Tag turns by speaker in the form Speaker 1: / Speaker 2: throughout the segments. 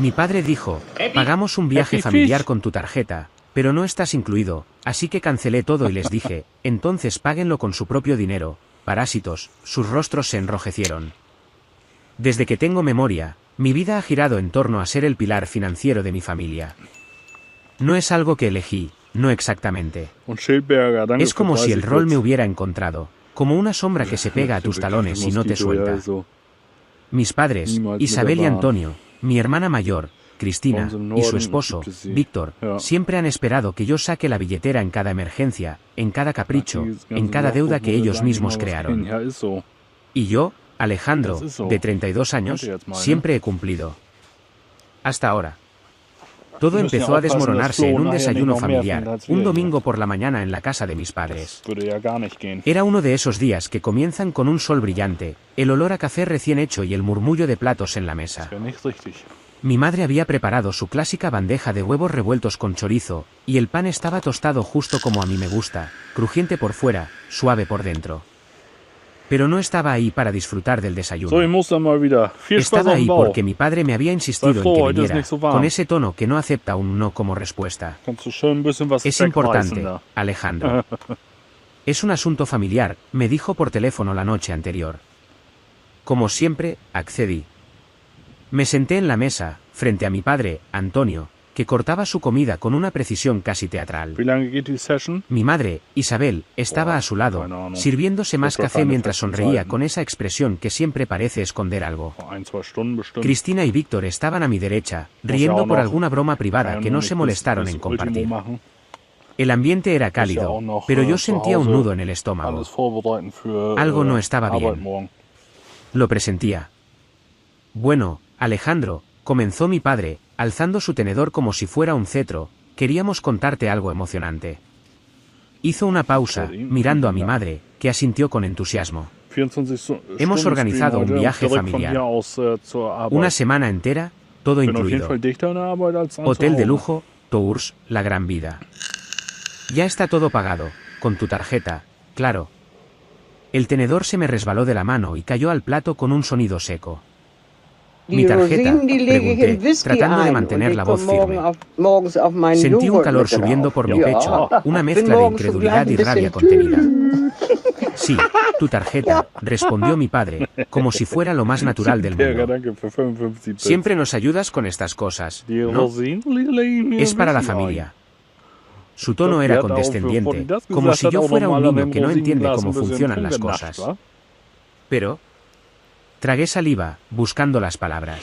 Speaker 1: Mi padre dijo, pagamos un viaje familiar con tu tarjeta, pero no estás incluido, así que cancelé todo y les dije, entonces páguenlo con su propio dinero. Parásitos, sus rostros se enrojecieron. Desde que tengo memoria, mi vida ha girado en torno a ser el pilar financiero de mi familia. No es algo que elegí, no exactamente. Es como si el rol me hubiera encontrado, como una sombra que se pega a tus talones y no te suelta. Mis padres, Isabel y Antonio, mi hermana mayor, Cristina, y su esposo, Víctor, siempre han esperado que yo saque la billetera en cada emergencia, en cada capricho, en cada deuda que ellos mismos crearon. Y yo, Alejandro, de 32 años, siempre he cumplido. Hasta ahora. Todo empezó a desmoronarse en un desayuno familiar, un domingo por la mañana en la casa de mis padres. Era uno de esos días que comienzan con un sol brillante, el olor a café recién hecho y el murmullo de platos en la mesa. Mi madre había preparado su clásica bandeja de huevos revueltos con chorizo, y el pan estaba tostado justo como a mí me gusta, crujiente por fuera, suave por dentro. Pero no estaba ahí para disfrutar del desayuno. Estaba ahí porque mi padre me había insistido en que viniera, con ese tono que no acepta un no como respuesta. Es importante, Alejandro. Es un asunto familiar, me dijo por teléfono la noche anterior. Como siempre, accedí. Me senté en la mesa, frente a mi padre, Antonio, que cortaba su comida con una precisión casi teatral. Mi madre, Isabel, estaba a su lado, sirviéndose más café mientras sonreía con esa expresión que siempre parece esconder algo. Cristina y Víctor estaban a mi derecha, riendo por alguna broma privada que no se molestaron en compartir. El ambiente era cálido, pero yo sentía un nudo en el estómago. Algo no estaba bien. Lo presentía. Bueno, Alejandro, comenzó mi padre, alzando su tenedor como si fuera un cetro, queríamos contarte algo emocionante. Hizo una pausa, mirando a mi madre, que asintió con entusiasmo. Hemos organizado un viaje familiar. Una semana entera, todo incluido. Hotel de lujo, tours, la gran vida. Ya está todo pagado, con tu tarjeta, claro. El tenedor se me resbaló de la mano y cayó al plato con un sonido seco. Mi tarjeta, pregunté, tratando de mantener la voz firme. Sentí un calor subiendo por mi pecho, una mezcla de incredulidad y rabia contenida. Sí, tu tarjeta, respondió mi padre, como si fuera lo más natural del mundo. Siempre nos ayudas con estas cosas, ¿no? Es para la familia. Su tono era condescendiente, como si yo fuera un niño que no entiende cómo funcionan las cosas. Pero... tragué saliva, buscando las palabras.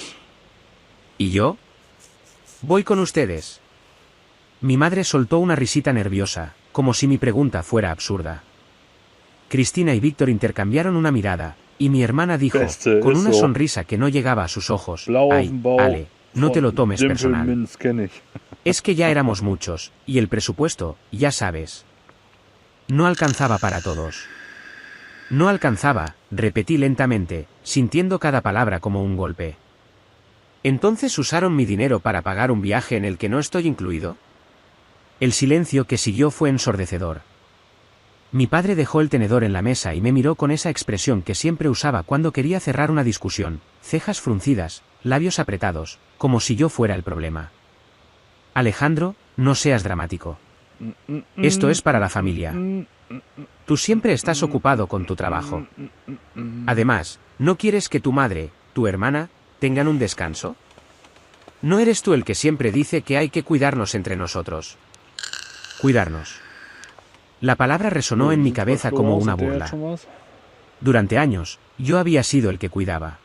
Speaker 1: ¿Y yo? Voy con ustedes. Mi madre soltó una risita nerviosa, como si mi pregunta fuera absurda. Cristina y Víctor intercambiaron una mirada, y mi hermana dijo, con una sonrisa que no llegaba a sus ojos, «Ay, Ale, no te lo tomes personal. Es que ya éramos muchos, y el presupuesto, ya sabes. No alcanzaba para todos». No alcanzaba, repetí lentamente, sintiendo cada palabra como un golpe. ¿Entonces usaron mi dinero para pagar un viaje en el que no estoy incluido? El silencio que siguió fue ensordecedor. Mi padre dejó el tenedor en la mesa y me miró con esa expresión que siempre usaba cuando quería cerrar una discusión, cejas fruncidas, labios apretados, como si yo fuera el problema. Alejandro, no seas dramático. Esto es para la familia. Tú siempre estás ocupado con tu trabajo. Además, ¿no quieres que tu madre, tu hermana, tengan un descanso? ¿No eres tú el que siempre dice que hay que cuidarnos entre nosotros? Cuidarnos. La palabra resonó en mi cabeza como una burla. Durante años, yo había sido el que cuidaba.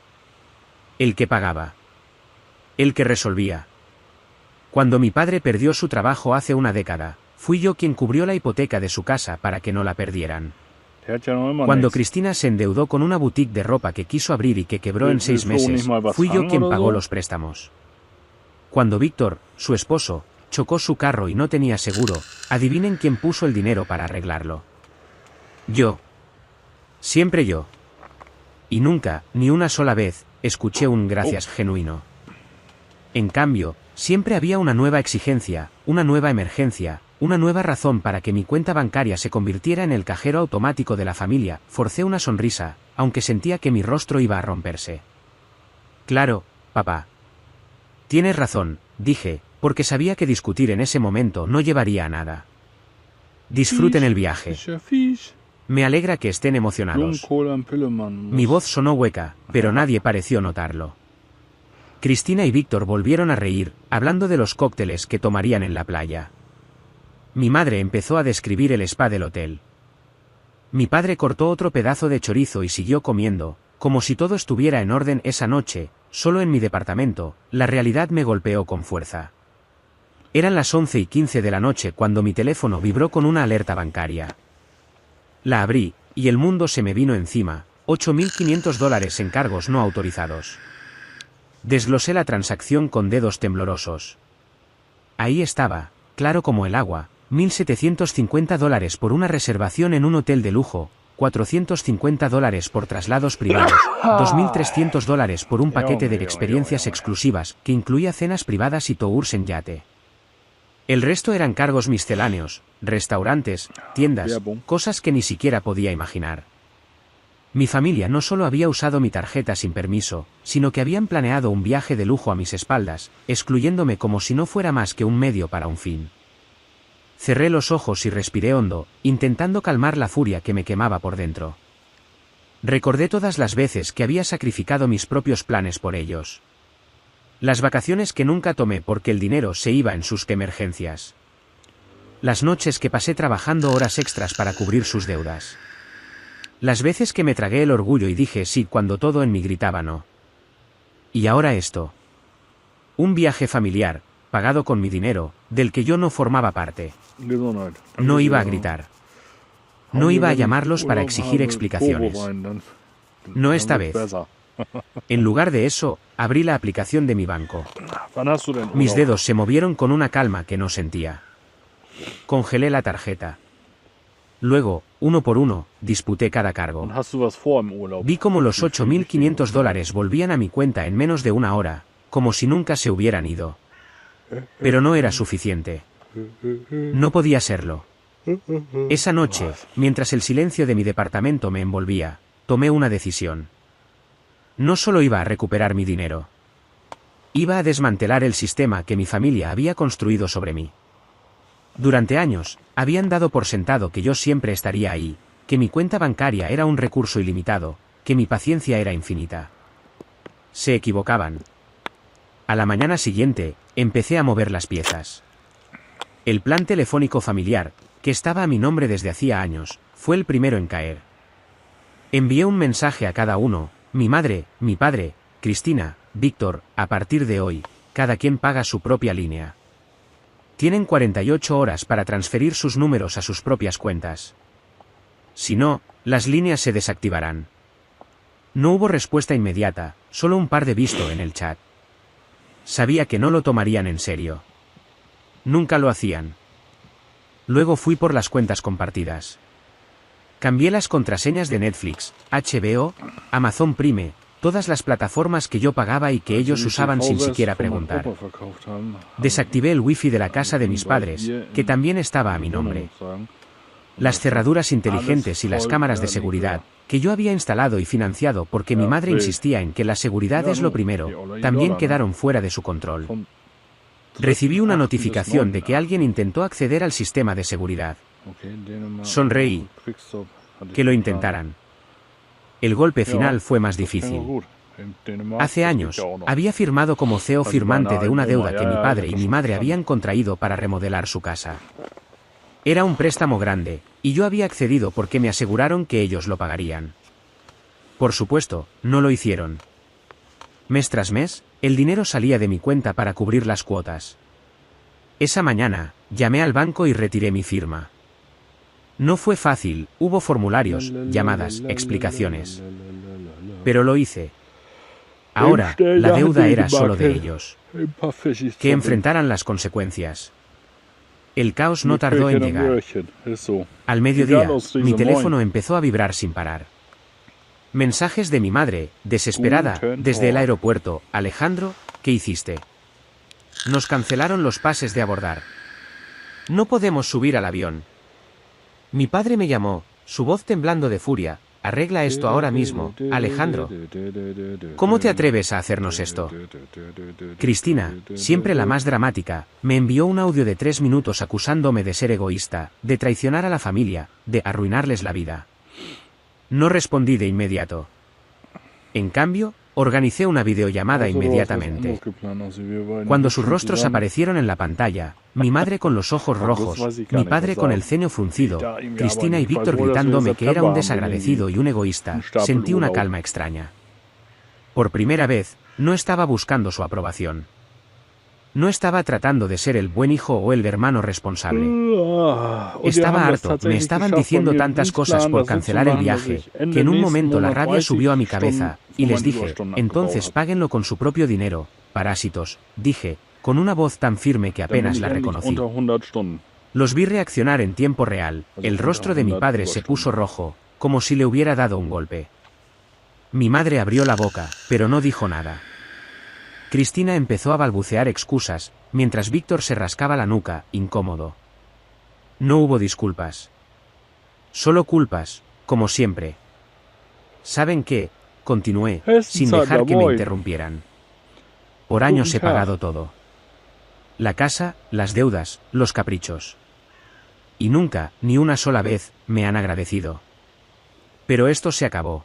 Speaker 1: El que pagaba. El que resolvía. Cuando mi padre perdió su trabajo hace una década, fui yo quien cubrió la hipoteca de su casa para que no la perdieran. Cuando Cristina se endeudó con una boutique de ropa que quiso abrir y que quebró en 6 meses, fui yo quien pagó los préstamos. Cuando Víctor, su esposo, chocó su carro y no tenía seguro, adivinen quién puso el dinero para arreglarlo. Yo. Siempre yo. Y nunca, ni una sola vez, escuché un gracias genuino. En cambio, siempre había una nueva exigencia, una nueva emergencia, una nueva razón para que mi cuenta bancaria se convirtiera en el cajero automático de la familia. Forcé una sonrisa, aunque sentía que mi rostro iba a romperse. Claro, papá. Tienes razón, dije, porque sabía que discutir en ese momento no llevaría a nada. Disfruten el viaje. Me alegra que estén emocionados. Mi voz sonó hueca, pero nadie pareció notarlo. Cristina y Víctor volvieron a reír, hablando de los cócteles que tomarían en la playa. Mi madre empezó a describir el spa del hotel. Mi padre cortó otro pedazo de chorizo y siguió comiendo, como si todo estuviera en orden esa noche. Solo en mi departamento, la realidad me golpeó con fuerza. Eran las 11:15 de la noche cuando mi teléfono vibró con una alerta bancaria. La abrí, y el mundo se me vino encima, $8.500 en cargos no autorizados. Desglosé la transacción con dedos temblorosos. Ahí estaba, claro como el agua, $1.750 por una reservación en un hotel de lujo, $450 por traslados privados, $2.300 por un paquete de experiencias exclusivas que incluía cenas privadas y tours en yate. El resto eran cargos misceláneos, restaurantes, tiendas, cosas que ni siquiera podía imaginar. Mi familia no solo había usado mi tarjeta sin permiso, sino que habían planeado un viaje de lujo a mis espaldas, excluyéndome como si no fuera más que un medio para un fin. Cerré los ojos y respiré hondo, intentando calmar la furia que me quemaba por dentro. Recordé todas las veces que había sacrificado mis propios planes por ellos. Las vacaciones que nunca tomé porque el dinero se iba en sus emergencias. Las noches que pasé trabajando horas extras para cubrir sus deudas. Las veces que me tragué el orgullo y dije sí cuando todo en mí gritaba no. Y ahora esto. Un viaje familiar, pagado con mi dinero, del que yo no formaba parte. No iba a gritar. No iba a llamarlos para exigir explicaciones. No esta vez. En lugar de eso, abrí la aplicación de mi banco. Mis dedos se movieron con una calma que no sentía. Congelé la tarjeta. Luego, uno por uno, disputé cada cargo. Vi cómo los $8.500 volvían a mi cuenta en menos de una hora, como si nunca se hubieran ido. Pero no era suficiente. No podía serlo. Esa noche, mientras el silencio de mi departamento me envolvía, tomé una decisión. No solo iba a recuperar mi dinero. Iba a desmantelar el sistema que mi familia había construido sobre mí. Durante años, habían dado por sentado que yo siempre estaría ahí, que mi cuenta bancaria era un recurso ilimitado, que mi paciencia era infinita. Se equivocaban. A la mañana siguiente, empecé a mover las piezas. El plan telefónico familiar, que estaba a mi nombre desde hacía años, fue el primero en caer. Envié un mensaje a cada uno: mi madre, mi padre, Cristina, Víctor, a partir de hoy, cada quien paga su propia línea. Tienen 48 horas para transferir sus números a sus propias cuentas. Si no, las líneas se desactivarán. No hubo respuesta inmediata, solo un par de visto en el chat. Sabía que no lo tomarían en serio. Nunca lo hacían. Luego fui por las cuentas compartidas. Cambié las contraseñas de Netflix, HBO, Amazon Prime, todas las plataformas que yo pagaba y que ellos usaban sin siquiera preguntar. Desactivé el wifi de la casa de mis padres, que también estaba a mi nombre. Las cerraduras inteligentes y las cámaras de seguridad, que yo había instalado y financiado porque mi madre insistía en que la seguridad es lo primero, también quedaron fuera de su control. Recibí una notificación de que alguien intentó acceder al sistema de seguridad. Sonreí. Que lo intentaran. El golpe final fue más difícil. Hace años, había firmado como CEO firmante de una deuda que mi padre y mi madre habían contraído para remodelar su casa. Era un préstamo grande, y yo había accedido porque me aseguraron que ellos lo pagarían. Por supuesto, no lo hicieron. Mes tras mes, el dinero salía de mi cuenta para cubrir las cuotas. Esa mañana, llamé al banco y retiré mi firma. No fue fácil, hubo formularios, llamadas, explicaciones. Pero lo hice. Ahora, la deuda era solo de ellos. Que enfrentaran las consecuencias. El caos no tardó en llegar. Al mediodía, mi teléfono empezó a vibrar sin parar. Mensajes de mi madre, desesperada, desde el aeropuerto: Alejandro, ¿qué hiciste? Nos cancelaron los pases de abordar. No podemos subir al avión. Mi padre me llamó, su voz temblando de furia: Arregla esto ahora mismo, Alejandro. ¿Cómo te atreves a hacernos esto? Cristina, siempre la más dramática, me envió un audio de 3 minutos acusándome de ser egoísta, de traicionar a la familia, de arruinarles la vida. No respondí de inmediato. En cambio, organicé una videollamada inmediatamente. Cuando sus rostros aparecieron en la pantalla, mi madre con los ojos rojos, mi padre con el ceño fruncido, Cristina y Víctor gritándome que era un desagradecido y un egoísta, sentí una calma extraña. Por primera vez, no estaba buscando su aprobación. No estaba tratando de ser el buen hijo o el hermano responsable. Estaba harto, me estaban diciendo tantas cosas por cancelar el viaje, que en un momento la rabia subió a mi cabeza, y les dije, entonces páguenlo con su propio dinero, parásitos, dije, con una voz tan firme que apenas la reconocí. Los vi reaccionar en tiempo real, el rostro de mi padre se puso rojo, como si le hubiera dado un golpe. Mi madre abrió la boca, pero no dijo nada. Cristina empezó a balbucear excusas, mientras Víctor se rascaba la nuca, incómodo. No hubo disculpas. Solo culpas, como siempre. ¿Saben qué? Continué, sin dejar que me interrumpieran. Por años he pagado todo. La casa, las deudas, los caprichos. Y nunca, ni una sola vez, me han agradecido. Pero esto se acabó.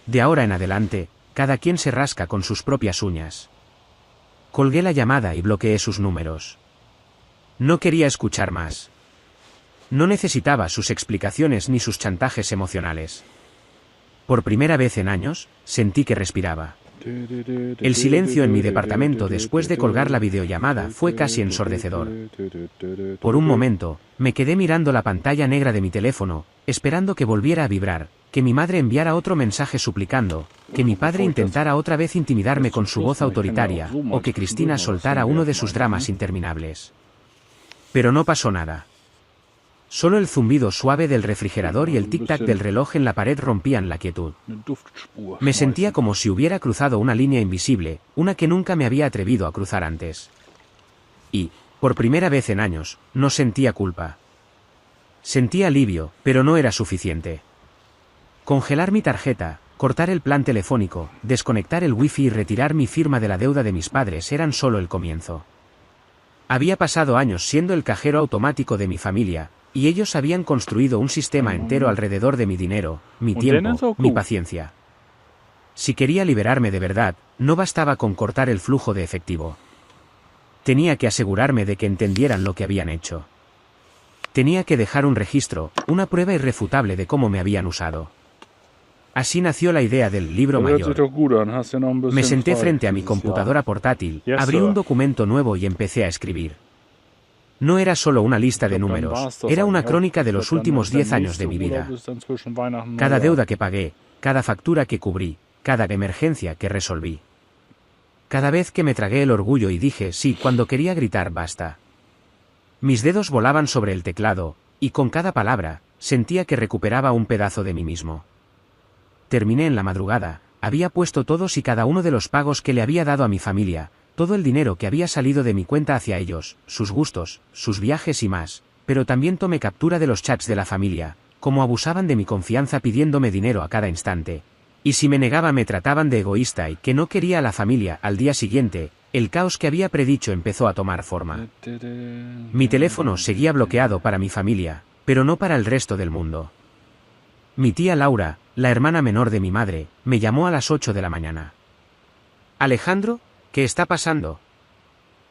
Speaker 1: De ahora en adelante, cada quien se rasca con sus propias uñas. Colgué la llamada y bloqueé sus números. No quería escuchar más. No necesitaba sus explicaciones ni sus chantajes emocionales. Por primera vez en años, sentí que respiraba. El silencio en mi departamento después de colgar la videollamada fue casi ensordecedor. Por un momento, me quedé mirando la pantalla negra de mi teléfono, esperando que volviera a vibrar, que mi madre enviara otro mensaje suplicando, que mi padre intentara otra vez intimidarme con su voz autoritaria, o que Cristina soltara uno de sus dramas interminables. Pero no pasó nada. Solo el zumbido suave del refrigerador y el tic-tac del reloj en la pared rompían la quietud. Me sentía como si hubiera cruzado una línea invisible, una que nunca me había atrevido a cruzar antes. Y, por primera vez en años, no sentía culpa. Sentía alivio, pero no era suficiente. Congelar mi tarjeta, cortar el plan telefónico, desconectar el wifi y retirar mi firma de la deuda de mis padres eran solo el comienzo. Había pasado años siendo el cajero automático de mi familia, y ellos habían construido un sistema entero alrededor de mi dinero, mi tiempo, mi paciencia. Si quería liberarme de verdad, no bastaba con cortar el flujo de efectivo. Tenía que asegurarme de que entendieran lo que habían hecho. Tenía que dejar un registro, una prueba irrefutable de cómo me habían usado. Así nació la idea del libro mayor. Me senté frente a mi computadora portátil, abrí un documento nuevo y empecé a escribir. No era solo una lista de números, era una crónica de los últimos 10 años de mi vida. Cada deuda que pagué, cada factura que cubrí, cada emergencia que resolví. Cada vez que me tragué el orgullo y dije sí cuando quería gritar basta. Mis dedos volaban sobre el teclado, y con cada palabra, sentía que recuperaba un pedazo de mí mismo. Terminé en la madrugada, había puesto todos y cada uno de los pagos que le había dado a mi familia, todo el dinero que había salido de mi cuenta hacia ellos, sus gustos, sus viajes y más, pero también tomé captura de los chats de la familia, cómo abusaban de mi confianza pidiéndome dinero a cada instante. Y si me negaba me trataban de egoísta y que no quería a la familia. Al día siguiente, el caos que había predicho empezó a tomar forma. Mi teléfono seguía bloqueado para mi familia, pero no para el resto del mundo. Mi tía Laura, la hermana menor de mi madre, me llamó a las 8 de la mañana. Alejandro, ¿qué está pasando?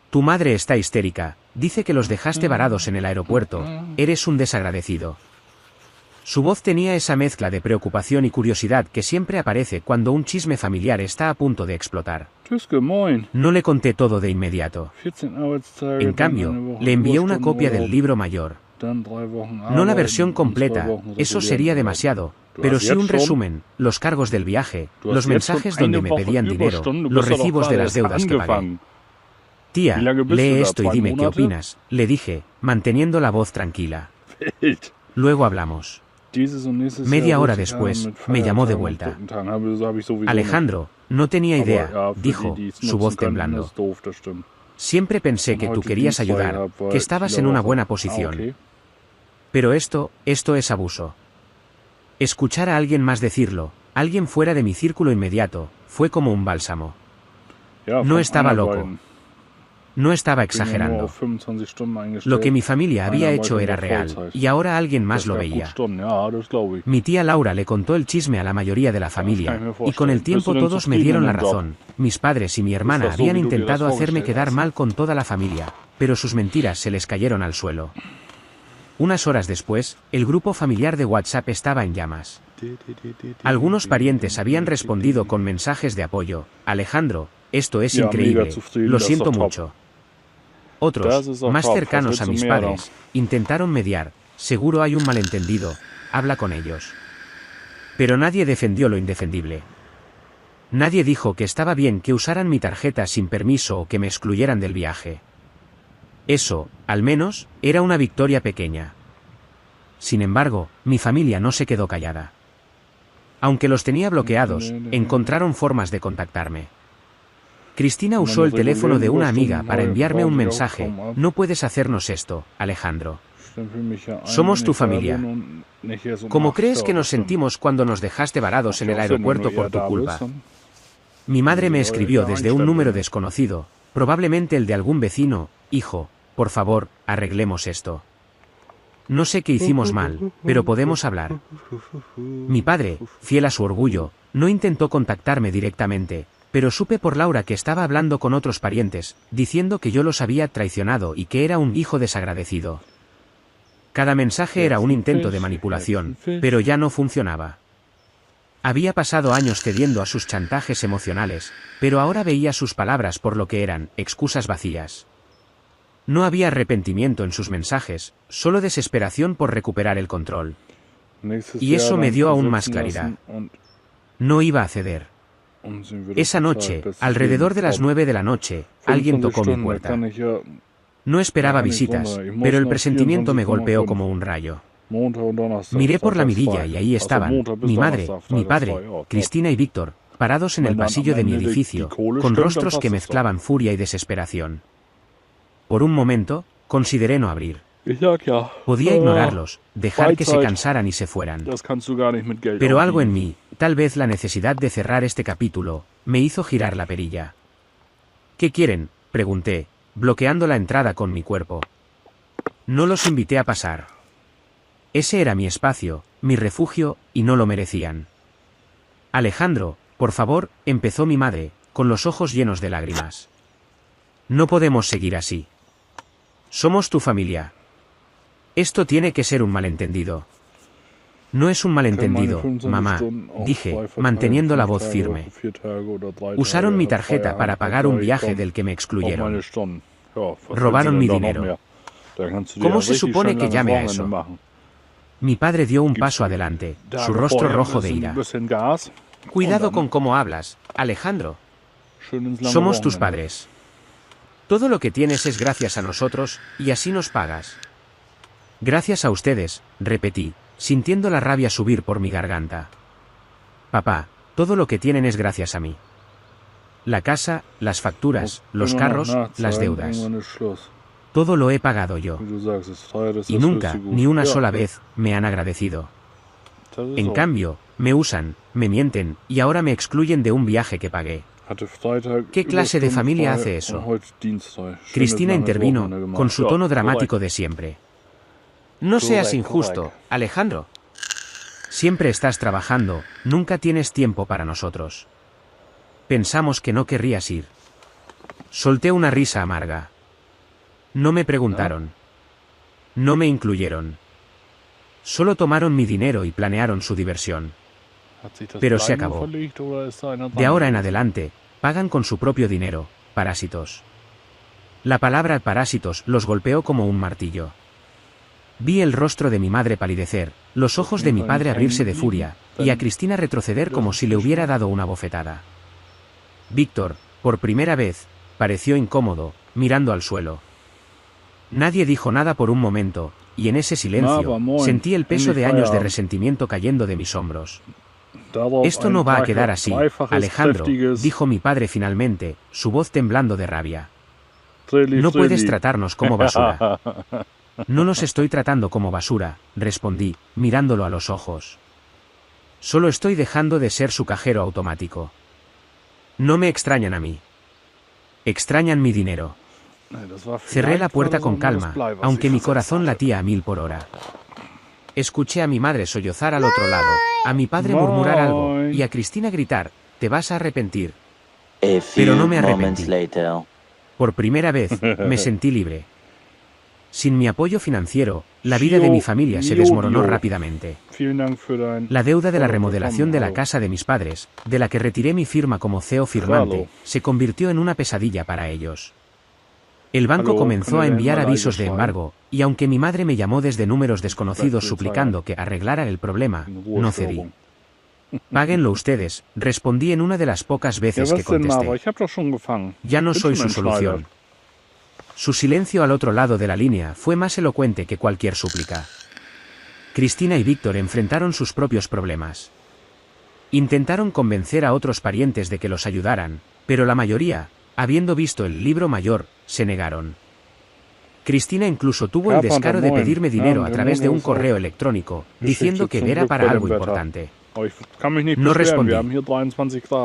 Speaker 1: Tu madre está histérica, dice que los dejaste varados en el aeropuerto, eres un desagradecido. Su voz tenía esa mezcla de preocupación y curiosidad que siempre aparece cuando un chisme familiar está a punto de explotar. No le conté todo de inmediato. En cambio, le envié una copia del libro mayor. No la versión completa, eso sería demasiado, pero sí un resumen, los cargos del viaje, los mensajes donde me pedían dinero, los recibos de las deudas que pagué. Tía, lee esto y dime qué opinas, le dije, manteniendo la voz tranquila. Luego hablamos. Media hora después, me llamó de vuelta. Alejandro, no tenía idea, dijo, su voz temblando. Siempre pensé que tú querías ayudar, que estabas en una buena posición. Pero esto es abuso. Escuchar a alguien más decirlo, alguien fuera de mi círculo inmediato, fue como un bálsamo. No estaba loco. No estaba exagerando. Lo que mi familia había hecho era real, y ahora alguien más lo veía. Mi tía Laura le contó el chisme a la mayoría de la familia, y con el tiempo todos me dieron la razón. Mis padres y mi hermana habían intentado hacerme quedar mal con toda la familia, pero sus mentiras se les cayeron al suelo. Unas horas después, el grupo familiar de WhatsApp estaba en llamas. Algunos parientes habían respondido con mensajes de apoyo. Alejandro, esto es increíble, lo siento mucho. Otros, más cercanos a mis padres, intentaron mediar. Seguro hay un malentendido, habla con ellos. Pero nadie defendió lo indefendible. Nadie dijo que estaba bien que usaran mi tarjeta sin permiso o que me excluyeran del viaje. Eso, al menos, era una victoria pequeña. Sin embargo, mi familia no se quedó callada. Aunque los tenía bloqueados, encontraron formas de contactarme. Cristina usó el teléfono de una amiga para enviarme un mensaje. No puedes hacernos esto, Alejandro. Somos tu familia. ¿Cómo crees que nos sentimos cuando nos dejaste varados en el aeropuerto por tu culpa? Mi madre me escribió desde un número desconocido, probablemente el de algún vecino. Hijo, por favor, arreglemos esto. No sé qué hicimos mal, pero podemos hablar. Mi padre, fiel a su orgullo, no intentó contactarme directamente, pero supe por Laura que estaba hablando con otros parientes, diciendo que yo los había traicionado y que era un hijo desagradecido. Cada mensaje era un intento de manipulación, pero ya no funcionaba. Había pasado años cediendo a sus chantajes emocionales, pero ahora veía sus palabras por lo que eran, excusas vacías. No había arrepentimiento en sus mensajes, solo desesperación por recuperar el control. Y eso me dio aún más claridad. No iba a ceder. Esa noche, alrededor de las 9 de la noche, alguien tocó mi puerta. No esperaba visitas, pero el presentimiento me golpeó como un rayo. Miré por la mirilla y ahí estaban, mi madre, mi padre, Cristina y Víctor, parados en el pasillo de mi edificio, con rostros que mezclaban furia y desesperación. Por un momento, consideré no abrir. Podía ignorarlos, dejar que se cansaran y se fueran. Pero algo en mí, tal vez la necesidad de cerrar este capítulo, me hizo girar la perilla. ¿Qué quieren?, pregunté, bloqueando la entrada con mi cuerpo. No los invité a pasar. Ese era mi espacio, mi refugio, y no lo merecían. Alejandro, por favor, empezó mi madre, con los ojos llenos de lágrimas. No podemos seguir así. Somos tu familia. Esto tiene que ser un malentendido. No es un malentendido, mamá, dije, manteniendo la voz firme. Usaron mi tarjeta para pagar un viaje del que me excluyeron. Robaron mi dinero. ¿Cómo se supone que llame a eso? Mi padre dio un paso adelante, su rostro rojo de ira. Cuidado con cómo hablas, Alejandro. Somos tus padres. Todo lo que tienes es gracias a nosotros, y así nos pagas. Gracias a ustedes, repetí, sintiendo la rabia subir por mi garganta. Papá, todo lo que tienen es gracias a mí. La casa, las facturas, los carros, las deudas. Todo lo he pagado yo. Y nunca, ni una sola vez, me han agradecido. En cambio, me usan, me mienten, y ahora me excluyen de un viaje que pagué. ¿Qué clase de familia hace eso? Cristina intervino, con su tono dramático de siempre. No seas injusto, Alejandro. Siempre estás trabajando, nunca tienes tiempo para nosotros. Pensamos que no querrías ir. Solté una risa amarga. No me preguntaron. No me incluyeron. Solo tomaron mi dinero y planearon su diversión. Pero se acabó. De ahora en adelante, pagan con su propio dinero, parásitos. La palabra parásitos los golpeó como un martillo. Vi el rostro de mi madre palidecer, los ojos de mi padre abrirse de furia, y a Cristina retroceder como si le hubiera dado una bofetada. Víctor, por primera vez, pareció incómodo, mirando al suelo. Nadie dijo nada por un momento, y en ese silencio, sentí el peso de años de resentimiento cayendo de mis hombros. Esto no va a quedar así, Alejandro, dijo mi padre finalmente, su voz temblando de rabia. No puedes tratarnos como basura. No los estoy tratando como basura, respondí, mirándolo a los ojos. Solo estoy dejando de ser su cajero automático. No me extrañan a mí. Extrañan mi dinero. Cerré la puerta con calma, aunque mi corazón latía a 1000 por hora. Escuché a mi madre sollozar al otro lado, a mi padre murmurar algo, y a Cristina gritar, «Te vas a arrepentir». Pero no me arrepentí. Por primera vez, me sentí libre. Sin mi apoyo financiero, la vida de mi familia se desmoronó rápidamente. La deuda de la remodelación de la casa de mis padres, de la que retiré mi firma como CEO firmante, se convirtió en una pesadilla para ellos. El banco comenzó a enviar avisos de embargo, y aunque mi madre me llamó desde números desconocidos suplicando que arreglara el problema, no cedí. Páguenlo ustedes, respondí en una de las pocas veces que contesté. Ya no soy su solución. Su silencio al otro lado de la línea fue más elocuente que cualquier súplica. Cristina y Víctor enfrentaron sus propios problemas. Intentaron convencer a otros parientes de que los ayudaran, pero la mayoría, habiendo visto el libro mayor, se negaron. Cristina incluso tuvo el descaro de pedirme dinero a través de un correo electrónico, diciendo que era para algo importante. No respondí.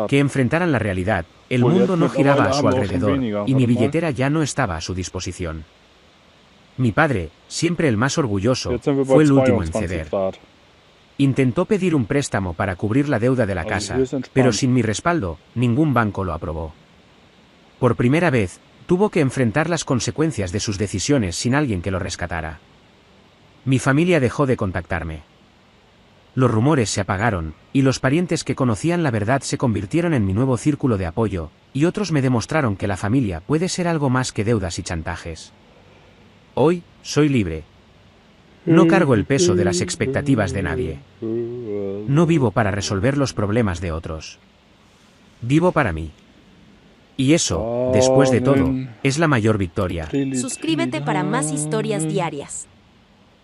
Speaker 1: Que enfrentaran la realidad, el mundo no giraba a su alrededor, y mi billetera ya no estaba a su disposición. Mi padre, siempre el más orgulloso, fue el último en ceder. Intentó pedir un préstamo para cubrir la deuda de la casa, pero sin mi respaldo, ningún banco lo aprobó. Por primera vez, tuvo que enfrentar las consecuencias de sus decisiones sin alguien que lo rescatara. Mi familia dejó de contactarme. Los rumores se apagaron, y los parientes que conocían la verdad se convirtieron en mi nuevo círculo de apoyo, y otros me demostraron que la familia puede ser algo más que deudas y chantajes. Hoy, soy libre. No cargo el peso de las expectativas de nadie. No vivo para resolver los problemas de otros. Vivo para mí. Y eso, después de todo, es la mayor victoria.
Speaker 2: Suscríbete para más historias diarias.